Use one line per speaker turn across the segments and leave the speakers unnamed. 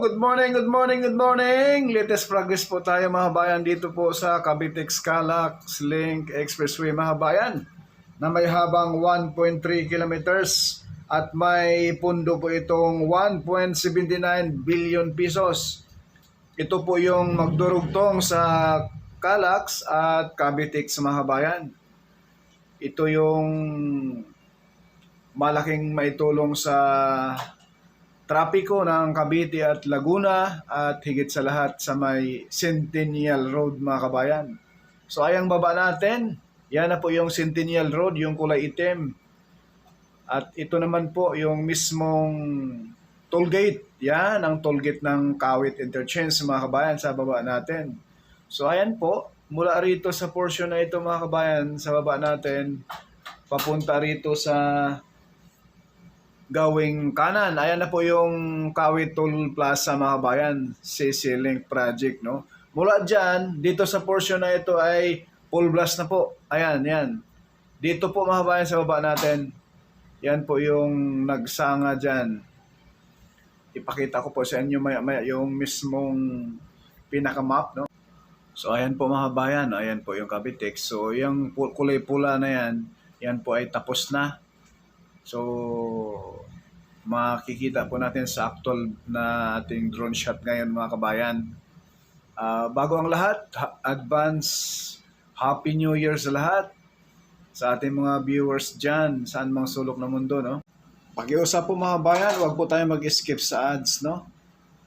Good morning, good morning, good morning. Latest progress po tayo mga bayan dito po sa Cavite-Calax Link Expressway mga bayan na may habang 1.3 kilometers at may pundo po itong 1.79 billion pesos. Ito po yung magdurugtong sa Calax at Cavite mga bayan. Ito yung malaking maitulong sa trapiko ng Cavite at Laguna at higit sa lahat sa may Centennial Road mga kabayan. So ayang baba natin, yan na po yung Centennial Road, yung kulay itim. At ito naman po yung mismong toll gate. Yan ang toll gate ng Kawit Interchange mga kabayan sa baba natin. So ayan po, mula rito sa portion na ito mga kabayan, sa baba natin, papunta rito sa gawing kanan. Ayan na po yung Kawit Toll Plaza mga bayan, CC Link Project, no? Mula dyan, dito sa portion na ito ay full blast na po. Ayan, yan. Dito po mga bayan sa baba natin, yan po yung nagsanga dyan. Ipakita ko po sa inyo maya yung mismong pinakamap, no? So ayan po mga bayan, ayan po yung Cavite. So yung kulay pula na yan po ay tapos na. So, makikita po natin sa actual na ating drone shot ngayon mga kabayan. Bago ang lahat, advance Happy New Year sa lahat. Sa ating mga viewers dyan, saan mang sulok ng mundo, no? Pakiusap po mga bayan, huwag po tayo mag-skip sa ads, no?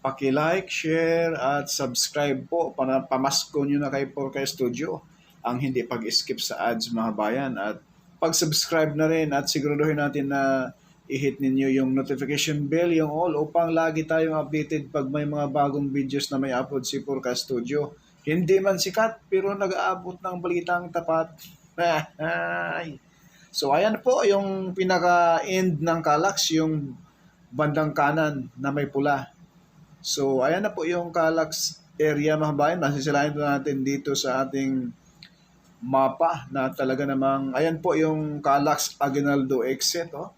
Paki-like, share, at subscribe po para pamasko nyo na kay Porka Studio ang hindi pag-skip sa ads mga bayan. At pag-subscribe na rin at siguraduhin natin na i-hit ninyo yung notification bell, yung all, upang lagi tayong updated pag may mga bagong videos na may upload si Porka Studio. Hindi man sikat, pero nag-aabot ng balitang tapat. So ayan po yung pinaka-end ng Calax, yung bandang kanan na may pula. So ayan na po yung Calax area mga bayan. Masisilahin natin dito sa ating mapa na talaga namang, ayan po yung Calax Aguinaldo exit, oh,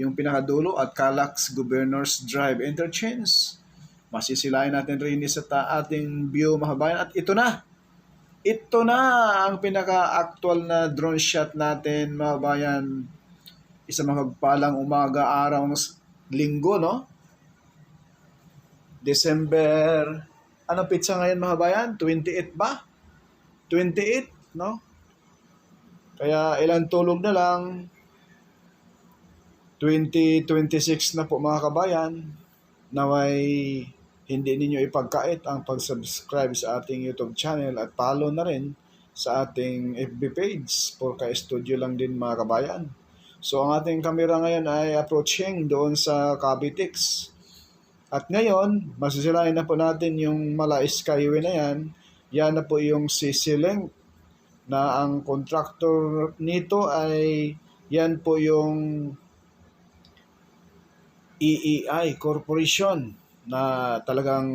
yung pinakadulo, at Calax Governors Drive Interchange. Masisilayan natin rin sa ating view mga bayan. At ito na ang pinaka-actual na drone shot natin mga bayan. Isang magpalang umaga araw ng linggo, no? December, anong pitsa ngayon mga bayan? 28 ba? 28? No? Kaya ilang tulog na lang, 2026 na po mga kabayan, naway hindi ninyo ipagkait ang pag-subscribe sa ating YouTube channel at follow na rin sa ating FB page, Porka Studio lang din mga kabayan. So ang ating camera ngayon ay approaching doon sa Cavite. At ngayon, masisilayan na po natin yung Mala Skyway na yan. Yan na po yung CC Link, na ang contractor nito ay yan po yung EEI Corporation, na talagang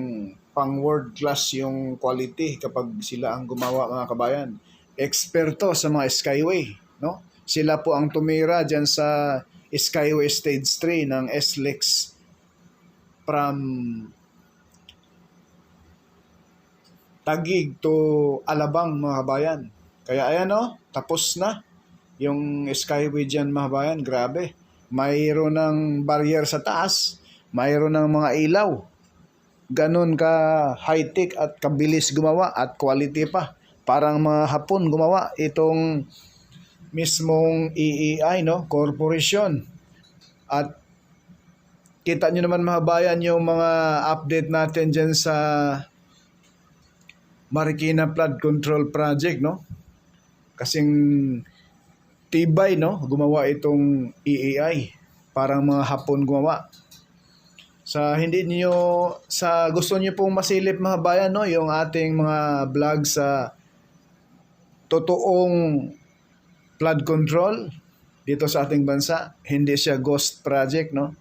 pang world class yung quality kapag sila ang gumawa mga kabayan. Eksperto sa mga skyway, no? Sila po ang tumira dyan sa Skyway Stage 3 ng SLEX from Taguig to Alabang mga kabayan. Kaya ayan, oh, tapos na yung skyway dyan mga bayan. Grabe. Mayroon ng barrier sa taas. Mayroon ng mga ilaw. Ganun ka high-tech at kabilis gumawa at quality pa. Parang mga Hapon gumawa itong mismong EEI, no? Corporation. At kita nyo naman mga bayan yung mga update natin dyan sa Marikina Flood Control Project, no? Kasing tibay, no? Gumawa itong EEI. Parang mga Hapon gumawa. Sa gusto niyo pong masilip mga bayan, no? Yung ating mga vlog sa totoong flood control dito sa ating bansa. Hindi siya ghost project, no?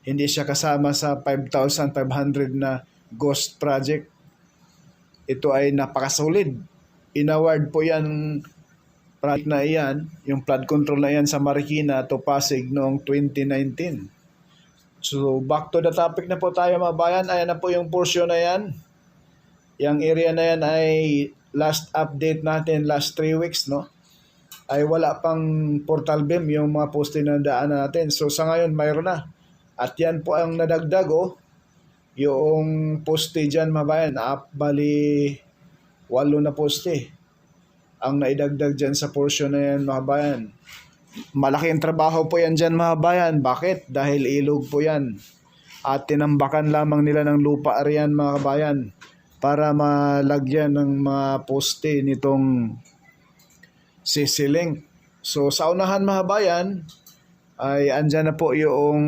Hindi siya kasama sa 5,500 na ghost project. Ito ay napakasolid. Inaward po yan, project na iyan, yung flood control na yan sa Marikina to Pasig noong 2019. So back to the topic na po tayo mga bayan. Ayan na po yung portion na yan. Yung area na yan ay last update natin last 3 weeks, no? Ay wala pang portal beam yung mga poste na daanan natin. So sa ngayon mayroon na. At yan po ang nadagdag, oh. Yung poste dyan mga bayan. Bali 8 na poste ang naidagdag dyan sa portion na yan mga bayan. Malaking trabaho po yan dyan mga bayan. Bakit? Dahil ilog po yan. At tinambakan lamang nila ng lupa riyan mga kabayan para malagyan ng mga poste nitong CC Link. So sa unahan mga bayan ay andyan na po yung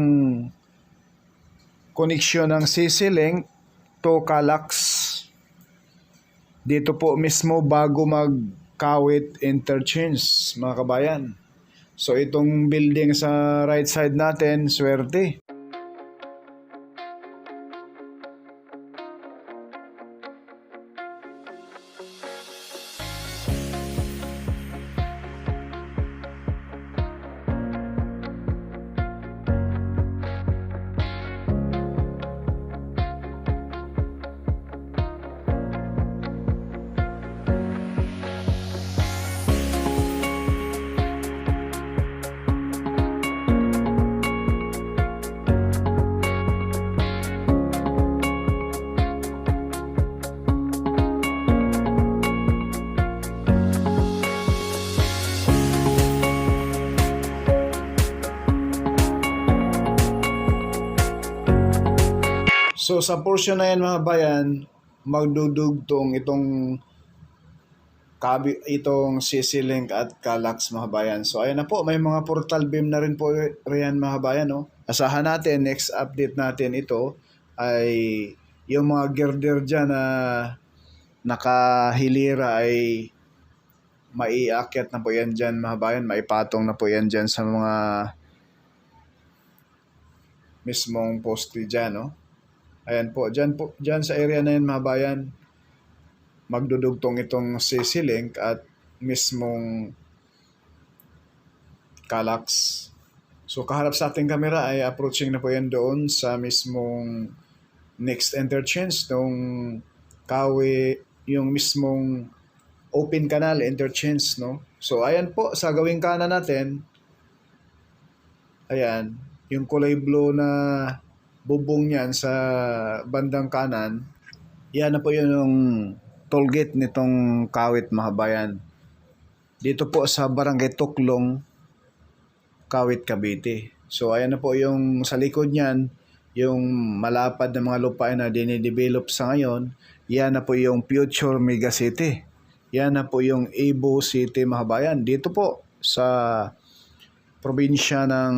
connection ng CC Link to Calax. Dito po mismo bago mag-Kawit Interchange mga kabayan. So itong building sa right side natin, swerte. So sa portion na yan mga bayan, magdudugtong itong CC Link at Calax mga bayan. So ayan na po, may mga portal beam na rin po riyan mga bayan, no? Asahan natin, next update natin ito ay yung mga girder dyan na nakahilira ay maiakyat na po yan dyan mga bayan, maipatong na po yan dyan sa mga mismong poste dyan, no? Ayan po, dyan sa area na yan mga bayan, magdudugtong itong CC Link at mismong Calax. So kaharap sa ating camera ay approaching na po yan doon sa mismong next interchange nung Kawi, yung mismong open canal interchange, no? So ayan po, sa gawing kanan natin, ayan, yung kulay blue na bubong niyan sa bandang kanan, yan na po yung toll gate nitong Kawit mga bayan. Dito po sa Barangay Tuklong, Kawit, Cavite. So ayan na po yung sa likod niyan, yung malapad na mga lupain na dinidevelop sa ngayon, yan na po yung future mega city. Yan na po yung Ibo City mga bayan. Dito po sa probinsya ng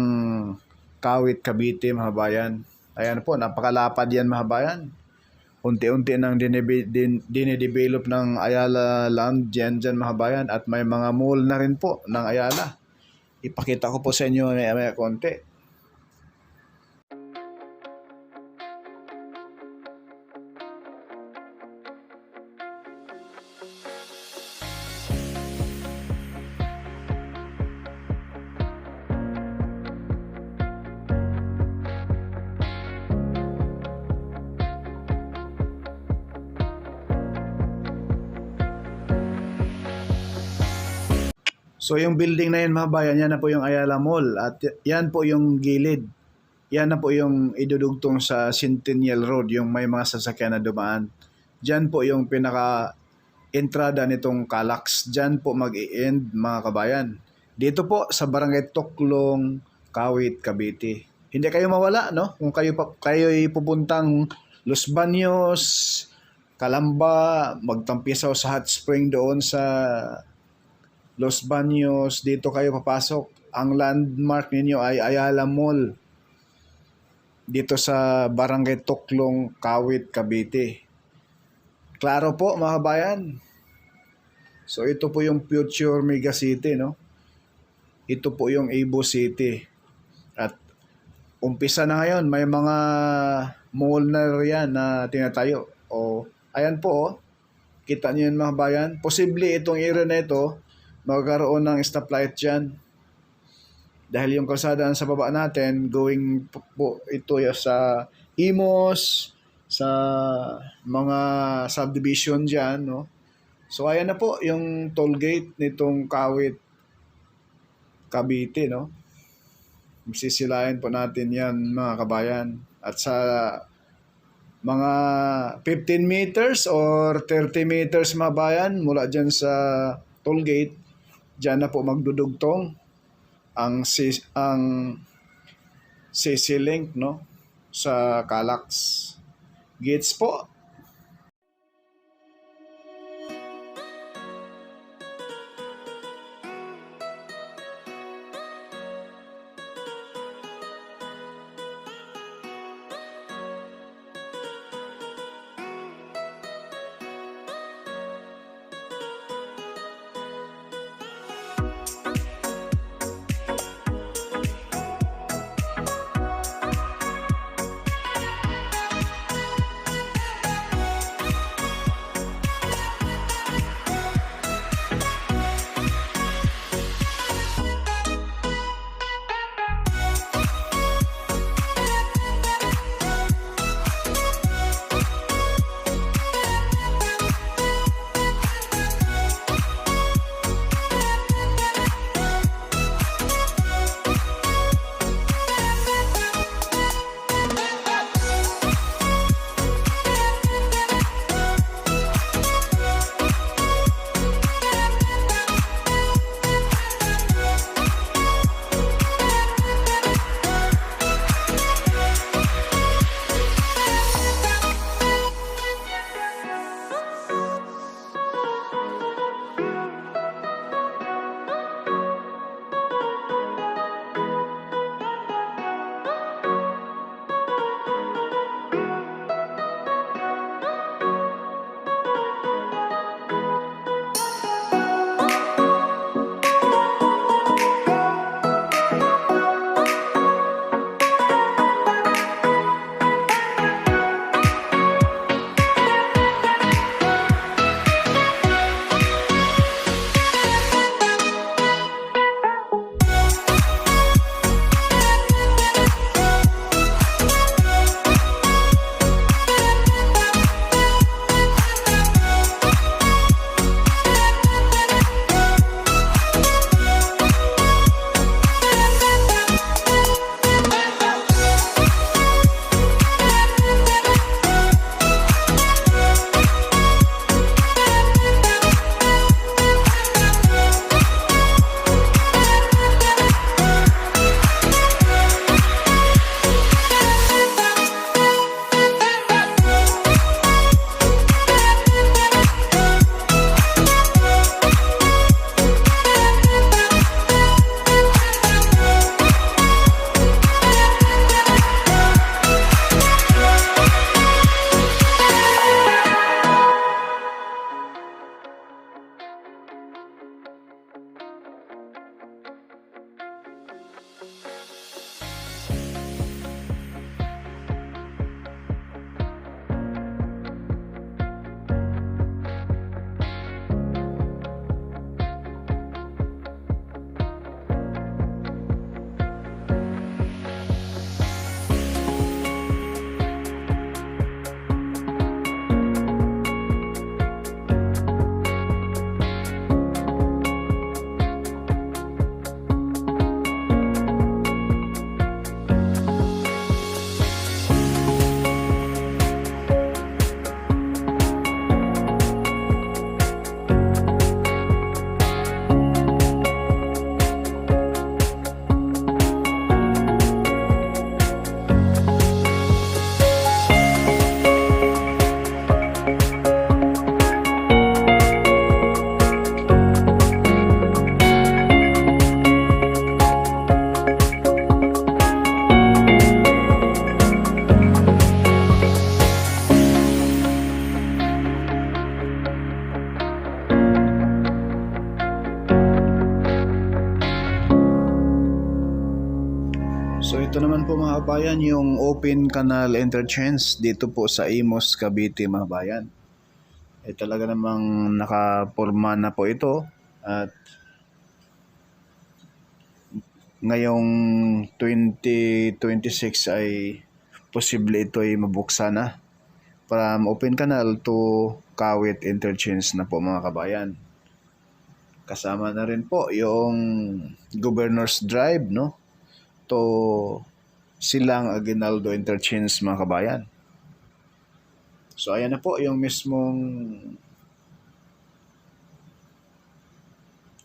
Kawit, Cavite mga bayan. Ayan po, napakalapad yan mga bayan. Unti-unti nang dinidevelop ng Ayala land dyan mga bayan at may mga mall na rin po ng Ayala. Ipakita ko po sa inyo may konti. So yung building na yun mga bayan, yan na po yung Ayala Mall at yan po yung gilid. Yan na po yung idudugtong sa Centennial Road, yung may mga sasakyan na dumaan. Diyan po yung pinaka-entrada nitong Calax. Diyan po mag-i-end mga kabayan. Dito po sa Barangay Tuklong, Kawit, Cavite. Hindi kayo mawala, no? Kung kayo pupuntang Los Baños, Calamba, magtampisaw sa hot spring doon sa Los Baños, dito kayo papasok. Ang landmark ninyo ay Ayala Mall. Dito sa Barangay Tuklong, Kawit, Cavite. Klaro po mga kabayan. So ito po yung future mega city, no? Ito po yung Ibo City. At umpisa na ngayon, may mga mall na riyan na tinatayo. O ayan po, oh. Kita niyo yun mga kabayan. Posible itong area na ito magkaroon ng stoplight dyan. Dahil yung kalsada sa baba natin, going po ito sa Imos, sa mga subdivision dyan, no? So ayan na po yung toll gate nitong Kawit, Cavite, no? Sisilayan po natin yan mga kabayan. At sa mga 15 meters or 30 meters mga bayan mula dyan sa toll gate, dyan na po magdudugtong ang CC Link, no? Sa Calax. Gates po. So ito naman po mga kabayan yung open canal interchange dito po sa Imos, Cavite mga kabayan. Talaga namang nakapurma na po ito at ngayong 2026 ay posible ito ay mabuksan na from Open Canal to Kawit Interchange na po mga kabayan. Kasama na rin po yung Governor's Drive, no, to Silang Aguinaldo Interchange mga kabayan. So ayan na po yung mismong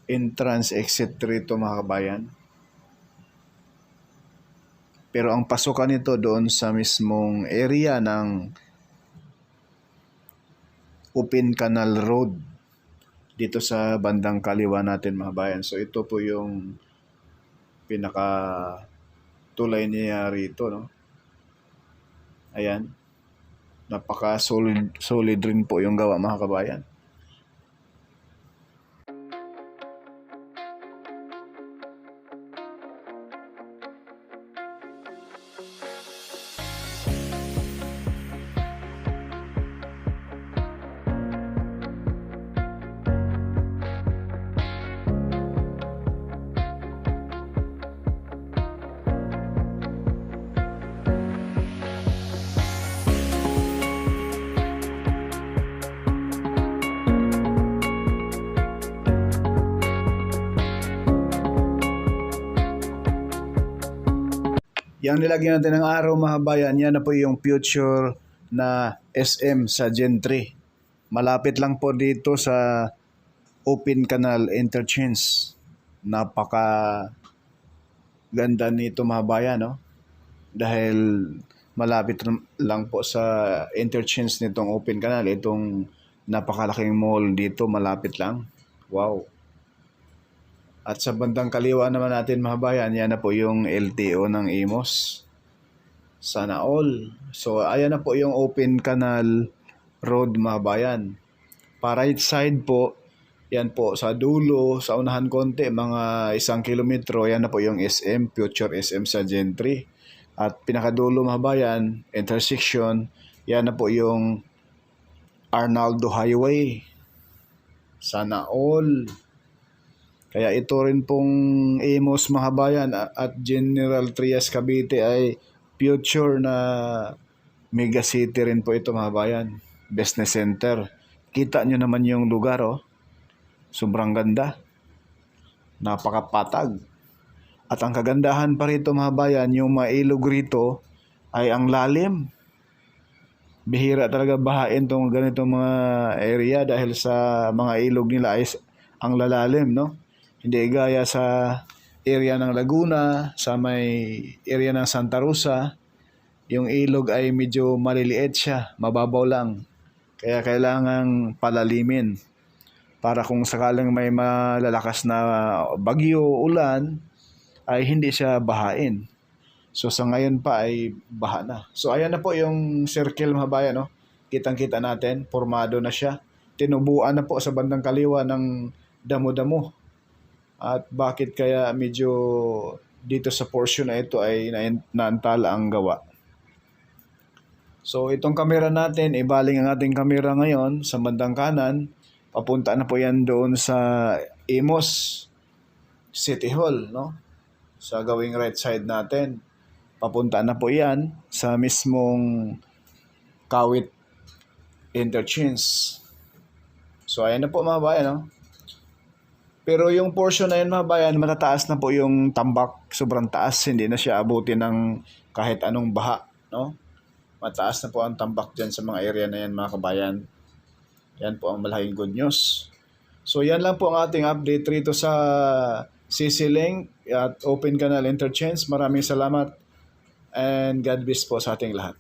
entrance exit rito mga kabayan. Pero ang pasukan nito doon sa mismong area ng Open Canal Road dito sa bandang kaliwa natin mga kabayan. So ito po yung pinaka tulay niya rito, no. Ayan. Napaka solid rin po yung gawa mga kabayan. Yang nilagyan natin ng araw mga kabayan, yan na po yung future na SM sa Gen 3. Malapit lang po dito sa Open Canal Interchange. Napaka ganda nito mga kabayan, no? Dahil malapit lang po sa interchange nitong Open Canal, itong napakalaking mall dito malapit lang. Wow! At sa bandang kaliwa naman natin mga bayan, yan na po yung LTO ng Imus. Sana all. So ayan na po yung Open Canal Road mga bayan. Pa right side po, yan po sa dulo, sa unahan konti, mga 1 kilometro, yan na po yung SM, future SM sa Gen 3. At pinakadulo mga bayan, intersection, yan na po yung Arnaldo Highway. Sana all. Kaya ito rin pong Imus mga bayan at General Trias Cavite ay future na mega city rin po ito mga bayan. Business center. Kita nyo naman yung lugar, oh. Sobrang ganda. Napakapatag. At ang kagandahan pa rito mga bayan, yung mailog rito ay ang lalim. Bihira talaga bahain tong ganitong mga area dahil sa mga ilog nila ay ang lalalim, no? Hindi gaya sa area ng Laguna, sa may area ng Santa Rosa, yung ilog ay medyo maliliit siya, mababaw lang. Kaya kailangang palalimin para kung sakaling may malalakas na bagyo, ulan, ay hindi siya bahain. So sa ngayon pa ay baha na. So ayan na po yung circle mga bayan, no? Kitang-kita natin, formado na siya. Tinubuan na po sa bandang kaliwa ng damo-damo. At bakit kaya medyo dito sa portion na ito ay naantala ang gawa. So itong kamera natin, ibaling ang ating kamera ngayon sa bandang kanan. Papunta na po yan doon sa Imus City Hall, no? Sa gawing right side natin. Papunta na po yan sa mismong Kawit Interchange. So ayan na po mga bayan, no? Pero yung portion na yun mga bayan, matataas na po yung tambak. Sobrang taas, hindi na siya abutin ng kahit anong baha, no? Mataas na po ang tambak dyan sa mga area na yan mga kabayan. Yan po ang malaking good news. So yan lang po ang ating update rito sa CC Link at Open Canal Interchange. Maraming salamat and God bless po sa ating lahat.